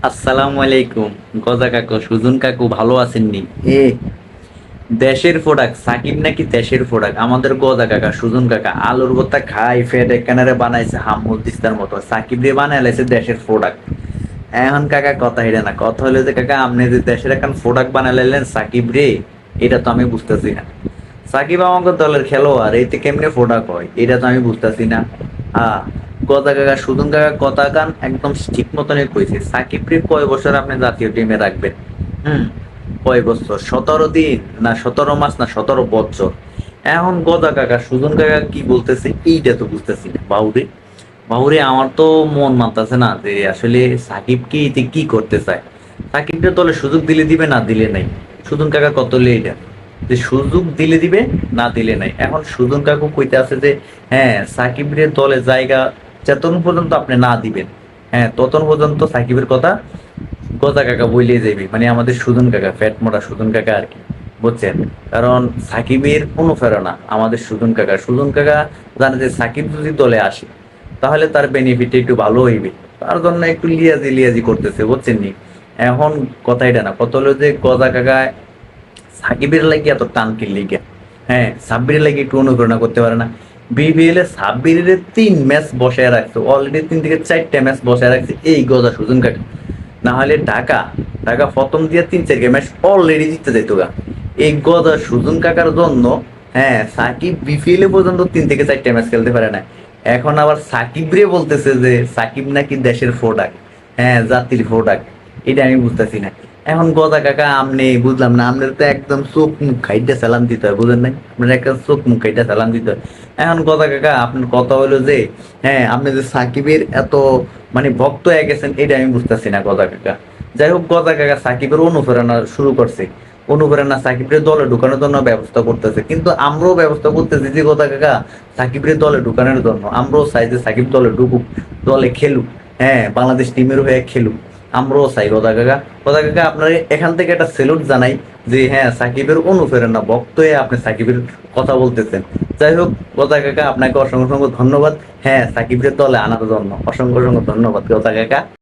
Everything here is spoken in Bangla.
আসসালামু আলাইকুম। গজা কাকু, সুজন কাকু, ভালো আছেননি? এ দেশের প্রোডাক্ট সাকিব নাকি দেশের প্রোডাক্ট? আমাদের গজা কাকা, সুজন কাকা আলুর ভর্তা খাই ফেট একখানারে বানাইছে হামুদ দিস্তার মতো, সাকিব দিয়ে বানাই লাইছে দেশের প্রোডাক্ট। এখন কাকা কথা এটা না, কথা হলো যে কাকা আপনি যে দেশের এখন প্রোডাক্ট বানাই লাইলেন সাকিব রে, এটা তো আমি বুঝতেছি না। সাকিব আমাকে দলের খেলোয়াড়, এতে কেমনে প্রোডাক্ট হয় এটা তো আমি বুঝতেছি না। হ্যাঁ, কথা কাকা, সুজন কাকা কথা গান একদম ঠিক মতনই কইছে। সাকিব রে কয় বছর আপনি জাতীয় টিমে রাখবেন? হুম, কয় বছর? 17 দিন না 17 মাস না 17 বছর? এখন গদা কাকা, সুজন কাকা কি বলতেছে এইটা তো বুঝতেছি না। বাউরে বাউরে, আমার তো মন মানতেছে না যে আসলে সাকিব কি এতে কি করতে চায়। সাকিবকে দলে সুযোগ দিলে দিবে, না দিলে নাই। সুজন কাকা কত এইটা যে সুযোগ দিলে দিবে, না দিলে নাই। এখন সুজন কাকু কইতে আছে যে হ্যাঁ সাকিবের দলে জায়গা যতক্ষণ পর্যন্ত আপনি না দিবেন, হ্যাঁ ততক্ষণ পর্যন্ত সাকিবের কথা গজা কাকা বইলে যাইবে, মানে আমাদের সুজন কাকা, ফ্যাট মোটা সুজন কাকা আর কি, বুঝছেন? কারণ সাকিবের অনুপ্রেরণা আমাদের সুজন কাকা। সুজন কাকা জানে যে সাকিব যদি দলে আসে তাহলে তার বেনিফিট একটু ভালো হইবে, তার জন্য একটু লিয়াজি লিয়াজি করতেছে, বুঝছেন নি? এখন কথা এটা না, কত হলো যে গজা কাকা সাকিবের লাগে এত টান কিনলে গিয়া, হ্যাঁ সাব্বিরের লাগে একটু অনুপ্রেরণা করতে পারে না? বিপিএল এ সাব্বিরের 3 ম্যাচ বসায় রাখছে, অলরেডি 3 থেকে 4টা ম্যাচ বসায় রাখছে এই গজা সুজন কাকা। না হলে ঢাকা ঢাকা প্রথম দিয়ে 3-4 ম্যাচ অলরেডি জিততে যাইতো গা এই গদা সুজন কাকার জন্য। হ্যাঁ সাকিব বিপিএল এ পর্যন্ত 3 থেকে 4টা ম্যাচ খেলতে পারে না। এখন আবার সাকিব রে বলতেছে যে সাকিব নাকি দেশের প্রোডাক্ট, হ্যাঁ জাতির প্রোডাক্ট। এটা আমি বুঝতেছি না। এখন গদা কাকা আমনে বুঝলাম না, আপনার তো একদম চোখ মুখ খাইটা সালাম দিতে হয়, বুঝেন নাই? আপনার একটা চোখ মুখ খাইটা সালাম দিতে হয়। এখন গদা কাকা আপনার কথা হলো যে হ্যাঁ আপনি যে সাকিবের এত মানে ভক্ত হয়ে গেছেন, এটা আমি বুঝতেছি না গদা কাকা। যাই হোক, গদা কাকা সাকিবের অনুপ্রেরণা শুরু করছে, অনুপ্রেরণা সাকিবের দলে ঢুকানোর জন্য ব্যবস্থা করতেছে, কিন্তু আমরাও ব্যবস্থা করতেছি যে গদা কাকা সাকিবের দলে ঢুকানোর জন্য। আমরাও চাই যে সাকিব দলে ঢুকুক, দলে খেলুক, হ্যাঁ বাংলাদেশ টিমের হয়ে খেলুক। আমরাও চাই গদা কাকা। গদা কাকা আপনার এখান থেকে একটা সেলুট জানাই যে হ্যাঁ সাকিবের অনুপ্রেরণা ভক্ত হয়ে আপনি সাকিবের কথা বলতেছেন। যাই হোক গদা কাকা, আপনাকে অসংখ্য অসংখ্য ধন্যবাদ। হ্যাঁ সাকিবের দলে আনার জন্য অসংখ্য অসংখ্য ধন্যবাদ গদা কাকা।